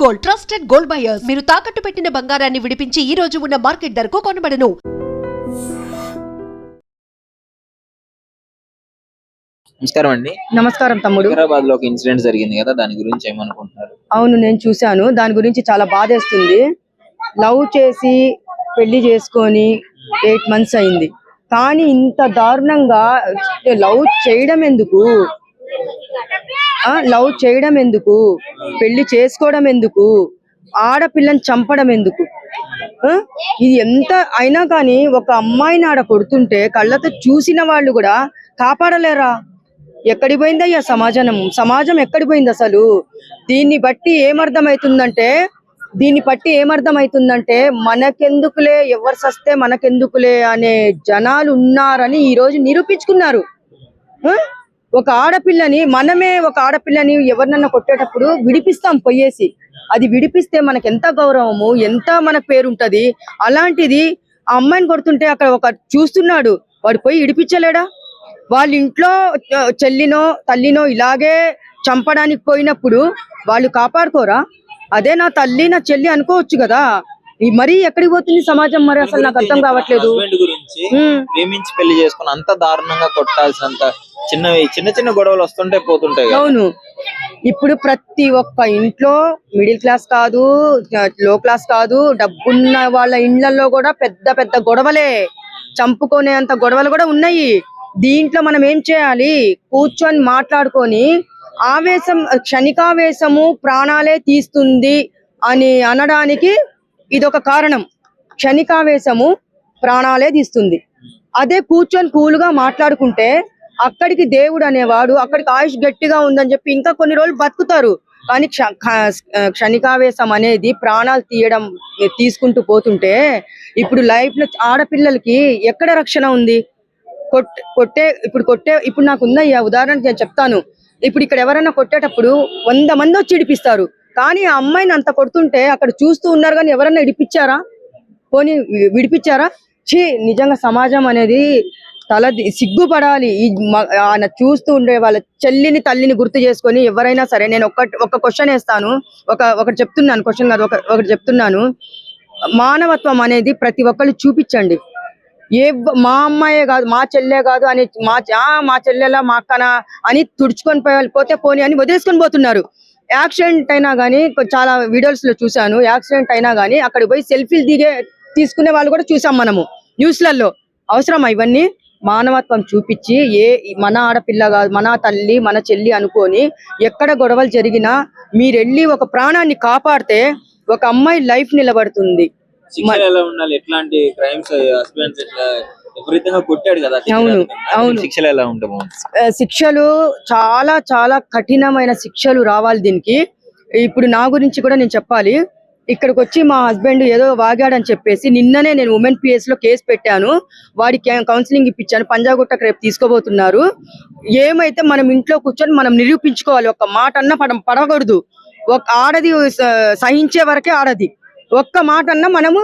Gold, trusted gold buyers. మీరు తాకట్టు పెట్టిన బంగారాన్ని విడిపించి ఈ రోజు ఉన్న మార్కెట్ ధరకు కొనబడను. నమస్కారం అండి. నమస్కారం తమ్ముడు. హైదరాబాద్ లో ఒక ఇన్సిడెంట్ జరిగింది కదా, దాని గురించి ఏమనుకుంటున్నారు? అవును, నేను చూశాను. దాని గురించి చాలా బాధేస్తుంది. లవ్ చేసి పెళ్లి చేసుకొని 8 months అయింది, కానీ ఇంత దారుణంగా లవ్ చేయడం ఎందుకు? లవ్ చేయడం ఎందుకు? పెళ్లి చేసుకోవడం ఎందుకు? ఆడపిల్లని చంపడం ఎందుకు? ఇది ఎంత అయినా కానీ ఒక అమ్మాయిని ఆడ కొడుతుంటే కళ్ళతో చూసిన వాళ్ళు కూడా కాపాడలేరా? ఎక్కడి పోయిందయ్యా సమాజం ఎక్కడి పోయింది అసలు? దీన్ని బట్టి ఏమర్థమైతుందంటే మనకెందుకులే, ఎవరు సస్తే మనకెందుకులే అనే జనాలు ఉన్నారని ఈ రోజు నిరూపించుకున్నారు. ఒక ఆడపిల్లని ఎవరినన్నా కొట్టేటప్పుడు విడిపిస్తాం పోయేసి. అది విడిపిస్తే మనకి ఎంత గౌరవము, ఎంత మన పేరుంటది. అలాంటిది ఆ అమ్మాయిని కొడుతుంటే అక్కడ ఒక చూస్తున్నాడు, వాడు పోయి విడిపించలేడా? వాళ్ళ ఇంట్లో చెల్లినో తల్లినో ఇలాగే చంపడానికి పోయినప్పుడు వాళ్ళు కాపాడుకోరా? అదే నా తల్లి నా చెల్లి అనుకోవచ్చు కదా. మరీ ఎక్కడికి పోతుంది సమాజం? మరి అసలు నాకు అర్థం కావట్లేదు. ప్రేమించి పెళ్లి చేసుకుని అంత దారుణంగా కొట్టాల్సినంత చిన్న చిన్న గొడవలు వస్తుంటే పోతుంటాయి. అవును, ఇప్పుడు ప్రతి ఒక్క ఇంట్లో మిడిల్ క్లాస్ కాదు, లో క్లాస్ కాదు, డబ్బున్న వాళ్ళ ఇళ్లలో కూడా పెద్ద పెద్ద గొడవలే, చంపుకునేంత గొడవలు కూడా ఉన్నాయి. దీంట్లో మనం ఏం చేయాలి? కూర్చొని మాట్లాడుకొని, క్షణికావేశము ప్రాణాలే తీస్తుంది అని అనడానికి ఇదొక కారణం. క్షణికావేశము ప్రాణాలే తీస్తుంది. అదే కూర్చొని కూలుగా మాట్లాడుకుంటే అక్కడికి దేవుడు అనేవాడు, అక్కడికి ఆయుష్ గట్టిగా ఉందని చెప్పి ఇంకా కొన్ని రోజులు బతుకుతారు. కానీ క్షణికావేశం అనేది ప్రాణాలు తీసుకుంటూ పోతుంటే ఇప్పుడు లైఫ్ లో ఆడపిల్లలకి ఎక్కడ రక్షణ ఉంది? ఇప్పుడు నాకు ఉందయ్యా ఉదాహరణకి నేను చెప్తాను. ఇప్పుడు ఇక్కడ ఎవరైనా కొట్టేటప్పుడు 100 మంది వచ్చి ఇడిపిస్తారు, కానీ ఆ అమ్మాయిని అంత కొడుతుంటే అక్కడ చూస్తూ ఉన్నారు, కానీ ఎవరన్నా విడిపించారా? నిజంగా సమాజం అనేది సిగ్గుపడాలి. ఆయన చూస్తూ ఉండే వాళ్ళ చెల్లిని తల్లిని గుర్తు చేసుకొని ఎవరైనా సరే. నేను ఒక క్వశ్చన్ వేస్తాను, ఒకటి చెప్తున్నాను, క్వశ్చన్ కాదు, ఒకటి చెప్తున్నాను. మానవత్వం అనేది ప్రతి ఒక్కళ్ళు చూపించండి. మా అమ్మాయే కాదు, మా చెల్లె కాదు అని మా చెల్లెలా మా అక్కనా అని తుడుచుకొని పోతే పోని అని వదిలేసుకొని పోతున్నారు. యాక్సిడెంట్ అయినా గానీ, చాలా వీడియోస్ లో చూసాను, యాక్సిడెంట్ అయినా గానీ అక్కడికి పోయి సెల్ఫీలు తీసుకునే వాళ్ళు కూడా చూసాం మనము న్యూస్లలో. అవసరమా ఇవన్నీ? మానవత్వం చూపించి మన ఆడపిల్ల కాదు, మన తల్లి మన చెల్లి అనుకొని ఎక్కడ గొడవలు జరిగినా మీరెళ్ళి ఒక ప్రాణాన్ని కాపాడితే ఒక అమ్మాయి లైఫ్ నిలబడుతుంది. ఎట్లాంటి క్రైమ్స్ హస్బెండ్స్ విపరీతంగా కొట్టాడు కదా, శిక్షలు ఎలా ఉంటాము? శిక్షలు చాలా చాలా కఠినమైన శిక్షలు రావాలి దీనికి. ఇప్పుడు నా గురించి కూడా నేను చెప్పాలి. ఇక్కడికి వచ్చి మా హస్బెండ్ ఏదో వాగాడని చెప్పేసి నిన్ననే నేను ఉమెన్ పిఎస్ లో కేసు పెట్టాను. వాడికి కౌన్సిలింగ్ ఇప్పించాను. పంజాగుట్టకు రేపు తీసుకోబోతున్నారు. ఏమైతే మనం ఇంట్లో కూర్చొని మనం నిరూపించుకోవాలి. ఒక్క మాట అన్నా పడకూడదు. ఒక ఆడది సహించే వరకే ఆడది. ఒక్క మాట అన్నా మనము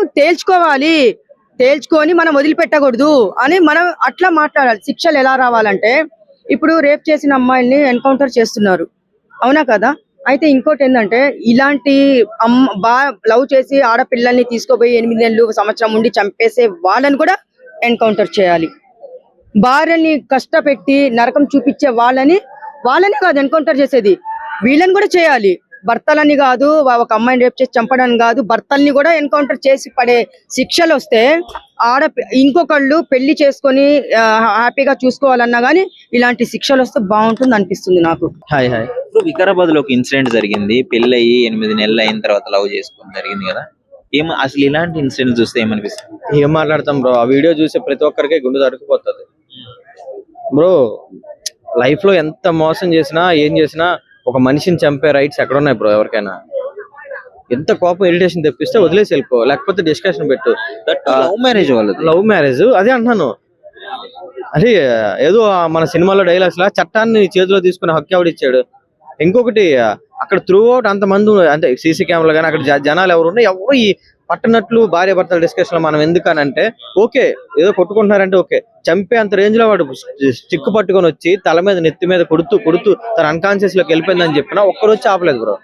తేల్చుకొని మనం వదిలిపెట్టకూడదు అని మనం అట్లా మాట్లాడాలి. శిక్షలు ఎలా రావాలంటే, ఇప్పుడు రేప్ చేసిన అమ్మాయిల్ని ఎన్కౌంటర్ చేస్తున్నారు, అవునా కదా? అయితే ఇంకోటి ఏంటంటే, ఇలాంటి లవ్ చేసి ఆడపిల్లల్ని తీసుకోపోయి 8 నెలలు సంవత్సరం ఉండి చంపేసే వాళ్ళని కూడా ఎన్కౌంటర్ చేయాలి. భార్యని కష్టపెట్టి నరకం చూపించే వాళ్ళని కాదు ఎన్కౌంటర్ చేసేది, వీళ్ళని కూడా చేయాలి. భర్తలని కాదు, ఒక అమ్మాయిని రేప్ చేసి చంపడానికి కాదు, భర్తల్ని కూడా ఎన్కౌంటర్ చేసి పడే శిక్షలు వస్తే ఇంకొకళ్ళు పెళ్లి చేసుకొని హ్యాపీగా చూసుకోవాలన్నా గానీ ఇలాంటి శిక్షలు వస్తే బాగుంటుంది అనిపిస్తుంది నాకు. ఇప్పుడు వికారాబాద్ లో ఒక ఇన్సిడెంట్ జరిగింది. పెళ్లి అయ్యి 8 నెలలు అయిన తర్వాత లవ్ చేసుకోవడం జరిగింది కదా. అసలు ఇలాంటి ఇన్సిడెంట్ చూస్తే ఏమనిపిస్తుంది? ఏం మాట్లాడతాం బ్రో, ఆ వీడియో చూసే ప్రతి ఒక్కరికి గుండె తడుకుపోతుంది బ్రో. లైఫ్ లో ఎంత మోసం చేసినా ఏం చేసినా ఒక మనిషిని చంపే రైట్స్ ఎక్కడున్నాయి బ్రో? ఎవరికైనా ఎంత కోపం ఇరిటేషన్ తెప్పిస్తే వదిలేసి వెళ్ళిపో, లేకపోతే డిస్కషన్ పెట్టు. లవ్ మ్యారేజ్ అదే అంటున్నాను. అది ఏదో మన సినిమాలో డైలాగ్స్ లా చట్టాన్ని చేతిలో తీసుకునే హక్కు ఎవడిచ్చాడు? ఇంకొకటి, అక్కడ త్రూ అవుట్ అంతమంది అంటే సీసీ కెమెరాలు కానీ అక్కడ జనాలు ఎవరు ఉన్నా ఎవరు ఈ పట్టనట్లు భార్య భర్తల డిస్కషన్ మనం ఎందుకనంటే, ఓకే ఏదో కొట్టుకుంటున్నారంటే ఓకే, చంపే అంత రేంజ్ లో వాడు స్టిక్ పట్టుకొని వచ్చి తల మీద నెత్తి మీద కొడుతూ తన అన్కాన్షియస్ లోకి వెళ్ళిపోయిందని చెప్పినా ఒక్కరోజు ఆపలేదు బ్రో.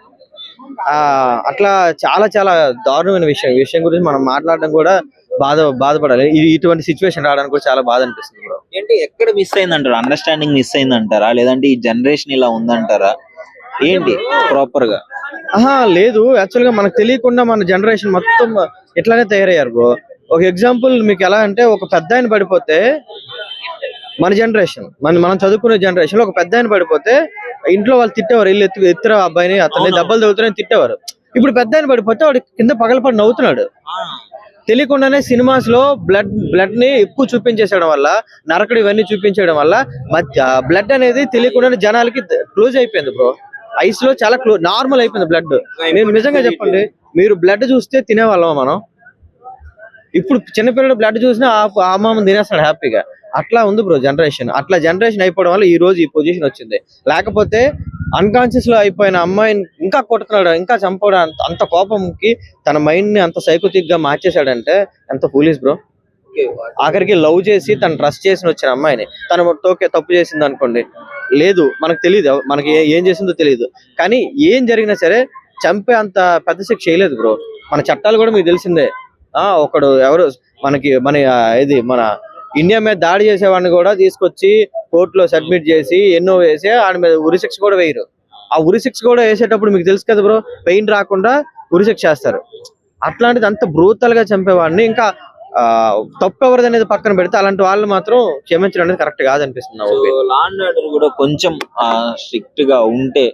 అట్లా చాలా చాలా దారుణమైన విషయం గురించి మనం మాట్లాడడం కూడా బాధపడాలి. ఇటువంటి సిచ్యువేషన్ రావడానికి కూడా చాలా బాధ అనిపిస్తుంది బ్రో. ఏంటి ఎక్కడ మిస్ అయిందంటారా? అండర్స్టాండింగ్ మిస్ అయిందంటారా, లేదంటే ఈ జనరేషన్ ఇలా ఉందంటారా? ఏంటి ప్రాపర్ గా? లేదు, యాక్చువల్ గా మనకు తెలియకుండా మన జనరేషన్ మొత్తం ఇట్లానే తయారయ్యారు బ్రో. ఒక ఎగ్జాంపుల్ మీకు ఎలా అంటే, ఒక పెద్ద ఆయన పడిపోతే మన జనరేషన్ మనం చదువుకునే జనరేషన్ లో ఒక పెద్ద ఆయన పడిపోతే ఇంట్లో వాళ్ళు తిట్టేవారు, ఇల్లు ఎత్తురా అబ్బాయిని, అతన్ని దెబ్బలు తగులుతున్నాయని తిట్టేవారు. ఇప్పుడు పెద్ద ఆయన పడిపోతే వాడు కింద పగలపడి నవ్వుతున్నాడు. తెలియకుండానే సినిమాస్ లో బ్లడ్ ని ఎక్కువ చూపించేయడం వల్ల, నరకడు ఇవన్నీ చూపించడం వల్ల బ్లడ్ అనేది తెలియకుండానే జనాలకి క్లోజ్ అయిపోయింది బ్రో. ఐస్ లో చాలా నార్మల్ అయిపోయింది బ్లడ్. నేను నిజంగా చెప్పండి, మీరు బ్లడ్ చూస్తే తినేవాళ్ళం మనం. ఇప్పుడు చిన్నపిల్లడు బ్లడ్ చూసినా ఆ మామ తినేస్తాడు హ్యాపీగా. అట్లా ఉంది బ్రో జనరేషన్. అట్లా జనరేషన్ అయిపోవడం వల్ల ఈ రోజు ఈ పొజిషన్ వచ్చింది. లేకపోతే అన్కాన్షియస్ లో అయిపోయిన అమ్మాయిని ఇంకా కొడుతున్నాడు, ఇంకా చంపడం, అంత కోపంకి తన మైండ్ ని అంత సైకోటిక్ గా మార్చేశాడంటే ఎంత ఫూలిష్ బ్రో. ఆఖరికి లవ్ చేసి తను ట్రస్ట్ చేసి వచ్చిన అమ్మాయిని తను తప్పు చేసింది అనుకోండి, లేదు మనకు తెలియదు, మనకి ఏం చేసిందో తెలియదు, కానీ ఏం జరిగినా సరే చంపే అంత పెద్ద శిక్ష చేయలేదు బ్రో. మన చట్టాలు కూడా మీకు తెలిసిందే. ఒకడు ఎవరు మన ఇండియా మీద దాడి చేసేవాడిని కూడా తీసుకొచ్చి కోర్టులో సబ్మిట్ చేసి ఎన్నో వేసి వాడి మీద ఉరి శిక్ష కూడా వేయరు. ఆ ఉరి శిక్ష కూడా వేసేటప్పుడు మీకు తెలుసు కదా బ్రో, పెయిన్ రాకుండా ఉరి శిక్ష వేస్తారు. అట్లాంటిది అంత బ్రూతల్ గా చంపేవాడిని ఇంకా తప్పు ఎవరిది అనేది పక్కన పెడితే అలాంటి వాళ్ళు మాత్రం క్షమించడం అనేది కరెక్ట్ కాదనిపిస్తుంది. లా అండ్ ఆర్డర్ కూడా కొంచెం స్ట్రిక్ట్ గా ఉంటే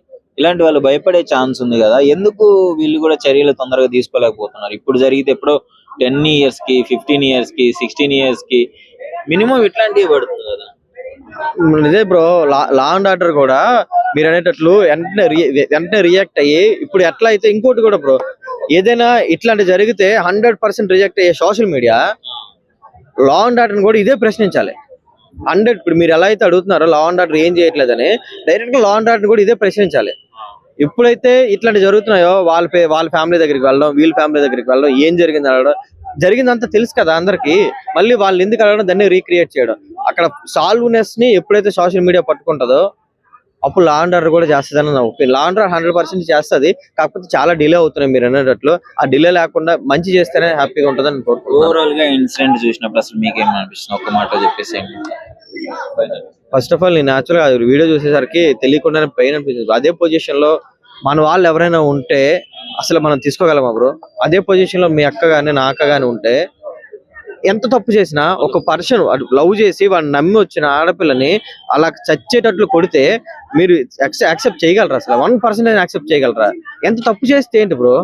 ఇలాంటి వాళ్ళు భయపడే ఛాన్స్ ఉంది కదా, ఎందుకు వీళ్ళు కూడా చర్యలు తొందరగా తీసుకోలేకపోతున్నారు? ఇప్పుడు జరిగితే ఎప్పుడో 10 years కి 15 years కి 16 years కి మినిమం ఇట్లాంటివి పడుతుంది కదా. ఇదే బ్రో, లా అండ్ ఆర్డర్ కూడా మీరు అనేటట్లు వెంటనే రియాక్ట్ అయ్యి, ఇప్పుడు ఎట్లా అయితే ఇంకోటి కూడా బ్రో, ఏదైనా ఇట్లాంటి జరిగితే 100% రియాక్ట్ అయ్యే social media law and order కూడా ఇదే ప్రశ్నించాలి. 100 ఇప్పుడు మీరు ఎలా అయితే అడుగుతున్నారో లా అండ్ ఆర్డర్ ఏం చేయట్లేదని, డైరెక్ట్ గా లా అండ్ ఆర్డర్ కూడా ఇదే ప్రశ్నించాలి. ఎప్పుడైతే ఇట్లాంటి జరుగుతున్నాయో వాళ్ళ ఫ్యామిలీ దగ్గరికి వెళ్ళడం, వీళ్ళ ఫ్యామిలీ దగ్గరికి వెళ్ళడం, ఏం జరిగింది అడగడం, జరిగిందంతా తెలుసు కదా అందరికి, మళ్ళీ వాళ్ళు ఎందుకు అడగడం, దాన్ని రీక్రియేట్ చేయడం. అక్కడ సాల్వ్నెస్ ని ఎప్పుడైతే సోషల్ మీడియా పట్టుకుంటుందో అప్పుడు లా అండ్ ఆర్డర్ కూడా చేస్తుందని నా ఒపీనియన్. లా అండ్ ఆర్డర్ 100% చేస్తుంది, కాకపోతే చాలా డిలే అవుతున్నాయి మీరు అనేటట్లు. ఆ డిలే లేకుండా మంచి చేస్తేనే హ్యాపీగా ఉంటుందని కోరుకుంటున్నాను. ఓవరాల్ గా ఇన్సిడెంట్ చూసినప్పుడు అసలు మీకేమనిపిస్తుంది? ఒక్క మాట చెప్పేసి. ఫస్ట్ ఆఫ్ ఆల్ నేను యాక్చువల్ గా వీడియో చూసేసరికి తెలియకుండానే పెయిన్ అనిపించింది. అదే పొజిషన్ లో మన వాళ్ళు ఎవరైనా ఉంటే అసలు మనం తీసుకోగలమా బ్రో? అదే పొజిషన్ లో మీ అక్క గాని నా అక్క గాని ఉంటే ఎంత తప్పు చేసినా, ఒక పర్సన్ లవ్ చేసి వాడిని నమ్మి వచ్చిన ఆడపిల్లని అలా చచ్చేటట్లు కొడితే మీరు యాక్సెప్ట్ చేయగలరా? అసలు 1% యాక్సెప్ట్ చేయగలరా? ఎంత తప్పు చేస్తే ఏంటి బ్రో?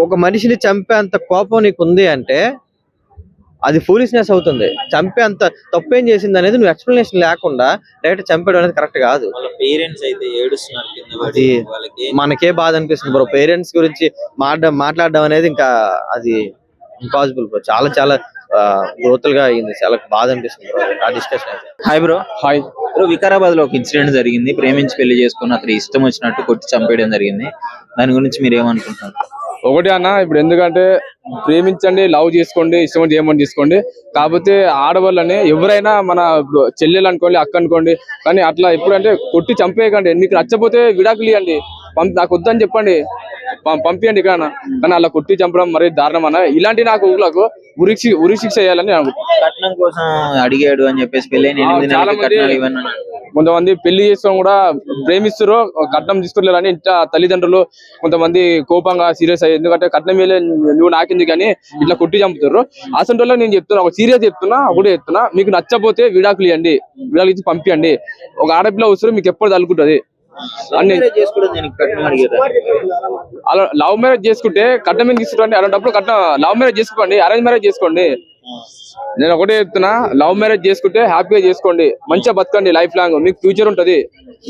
ఒక మనిషిని చంపే అంత కోపం నీకు ఉంది అంటే అది ఫూలిష్నెస్ అవుతుంది. చంపే అంత తప్పేం చేసింది అనేది నువ్వు ఎక్స్ప్లెనేషన్ లేకుండా డైరెక్ట్ చంపేయడం అనేది కరెక్ట్ కాదు. పేరెంట్స్ అయితే ఏడుస్తున్నారు కింద పడి, వాళ్ళకి మనకే బాధ అనిపిస్తుంది బ్రో. పేరెంట్స్ గురించి మాట్లాడడం అనేది ఇంకా అది ఇంపాసిబుల్ బ్రో. చాలా చాలా గ్రోతల్ గా అయింది, చాలా బాధ అనిపిస్తుంది బ్రో ఆ డిస్కషన్ అయితే. Hi bro. Hi bro, Vikarabad లో ఒక ఇన్సిడెంట్ జరిగింది. ప్రేమించి పెళ్లి చేసుకున్న అతను ఇష్టం వచ్చినట్టు కొట్టి చంపేయడం జరిగింది. దాని గురించి మీరు ఏమనుకుంటున్నారు? ఒకటి అన్న, ఇప్పుడు ఎందుకంటే ప్రేమించండి, లవ్ చేసుకోండి, ఇష్టం చేయమని తీసుకోండి. కాకపోతే ఆడవాళ్ళని ఎవరైనా మన చెల్లెలు అనుకోండి, అక్క అనుకోండి, కానీ అట్లా ఎప్పుడంటే కొట్టి చంపేయకండి. మీకు నచ్చపోతే విడాకులు ఇవ్వండి, నాకు వద్దని చెప్పండి, పంపియండి. కానీ అలా కొట్టి చంపడం మరీ దారుణం అన్న. ఇలాంటి నాకు ఉరి శిక్ష చేయాలని కట్నం కోసం అడిగాడు అని చెప్పేసి పెళ్ళైన 8 నెలలకి కట్నాలు ఇవ్వను. కొంతమంది పెళ్లి చేసుకోవడం కూడా ప్రేమిస్తారు, కట్నం తీసుకోలేదని ఇంట్లో తల్లిదండ్రులు కొంతమంది కోపంగా సీరియస్ అయ్యి, ఎందుకంటే కట్నం వేలే నువ్వు నాకింది కానీ ఇట్లా కొట్టి చంపుతారు. అసలు నేను చెప్తున్నా, ఒక సీరియస్ చెప్తున్నా, ఒకటే చెప్తున్నా, మీకు నచ్చపోతే విడాకులు ఇవ్వండి, విడాకులు ఇచ్చి పంపియండి. ఒక ఆడపిల్ల వస్తారు మీకు ఎప్పుడు తలుకుంటది. అలా లవ్ మ్యారేజ్ చేసుకుంటే కట్నం మీద తీసుకోండి, అలాంటప్పుడు లవ్ మ్యారేజ్ చేసుకోండి, అరేంజ్ మ్యారేజ్ చేసుకోండి. నేను ఒకటే చెప్తున్నా, లవ్ మ్యారేజ్ చేసుకుంటే హ్యాపీగా చేసుకోండి, మంచిగా బతకండి, లైఫ్ లాంగ్ మీకు ఫ్యూచర్ ఉంటది,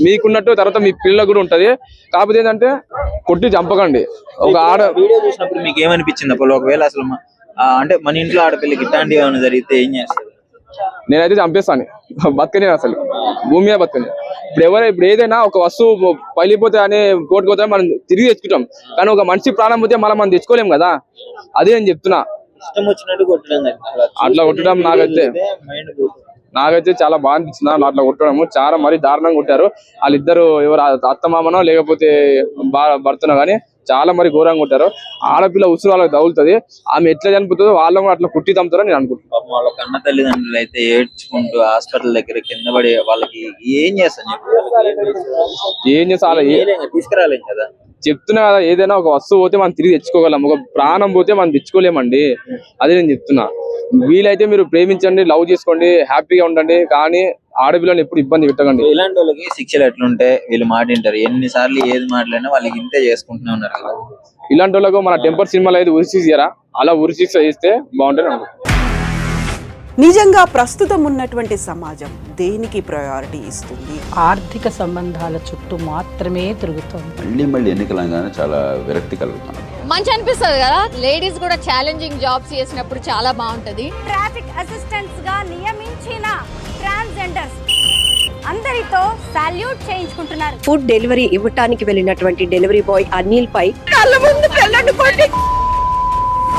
మీకున్నట్టు తర్వాత మీ పిల్లలకు కూడా ఉంటది. కాకపోతే ఏంటంటే కొట్టి చంపకండి. ఒక వీడియో చూసినప్పుడు మీకు ఏమనిపించింది? అప్పుడు ఒకవేళ అసలు అంటే మన ఇంట్లో ఆడపిల్లకి ఇట్లాంటివి ఏమైనా జరిగితే ఏం చేస్తారు? నేనైతే చంపేస్తాను, బతకనే అసలు భూమి మీద బతకని. ఇప్పుడు ఏదైనా ఒక వస్తువు పగిలిపోతే అని పోటుకోతే మనం తిరిగి తెచ్చుకుంటాం, కానీ ఒక మనిషి ప్రాణం పోతే మనం తెచ్చుకోలేం కదా. అదే నేను చెప్తున్నా, ఇష్టం వచ్చినట్టు కొట్టడం, అట్లా కొట్టడం నాకైతే చాలా బాగా అనిపించింది. అట్లా కొట్టడం చాలా మరీ దారుణంగా కొట్టారు. వాళ్ళిద్దరు ఎవరు అత్తమామనో లేకపోతే భర్తనో కానీ చాలా మరి ఘోరంగా ఉంటారు. ఆడపిల్ల ఉసురు వాళ్ళకి తగులుతుంది, ఆమె ఎట్లా చనిపోతుందో వాళ్ళని కూడా అట్లా కుట్టి తమ్ముతారని నేను అనుకుంటున్నాను. పాపం వాళ్ళ కన్న తల్లిదండ్రులు అయితే ఏడ్చుకుంటూ హాస్పిటల్ దగ్గర కింద పడి వాళ్ళకి ఏం చేస్తాను ఏం చేస్తా తీసుకురాలేం కదా. చెప్తున్నా కదా, ఏదైనా ఒక వస్తువు పోతే మనం తిరిగి తెచ్చుకోగలం, ఒక ప్రాణం పోతే మనం తెచ్చుకోలేమండి. అదే నేను చెప్తున్నా. వీలైతే మీరు ప్రేమించండి, లవ్ చేసుకోండి, హ్యాపీగా ఉండండి, కానీ ఆడపిల్లని ఎప్పుడు ఇబ్బంది పెట్టకండి. ఇలాంటి వాళ్ళకి శిక్షలు ఎట్లుంటే వీళ్ళు మాట వింటారు? ఎన్నిసార్లు ఏది మాట్లాడినా వాళ్ళకి ఇంతే చేసుకుంటూనే ఉన్నారు కదా. ఇలాంటి వాళ్ళకు మన టెంపర్ సినిమాలో అయితే ఉరి శిక్ష చేయరా, అలా ఉరి శిక్ష చేస్తే బాగుంటుంది అనుకుంటున్నాను. నిజంగా ప్రస్తుతం ఉన్నటువంటి సమాజం దేనికి ప్రయారిటీ ఇస్తుంది? ఆర్థిక సంబంధాల చుట్టూ మాత్రమే తిరుగుతోంది. మళ్ళీ ఎన్నికలంగానే చాలా విరక్తి కలుగుతాను. మంచి అనిపిస్తుంది కదా, లేడీస్ కూడా ఛాలెంజింగ్ జాబ్స్ చేసినప్పుడు చాలా బాగుంటది. ట్రాఫిక్ అసిస్టెంట్స్ గా నియమించిన ట్రాన్స్జెండర్స్ అందరితో సాల్యూట్ చేయించుకుంటున్నారు. ఫుడ్ డెలివరీ ఇవ్వటానికి వెళ్ళినటువంటి డెలివరీ బాయ్ అనిల్ పై కళ్ళ ముందు పెళ్ళండి కొట్టి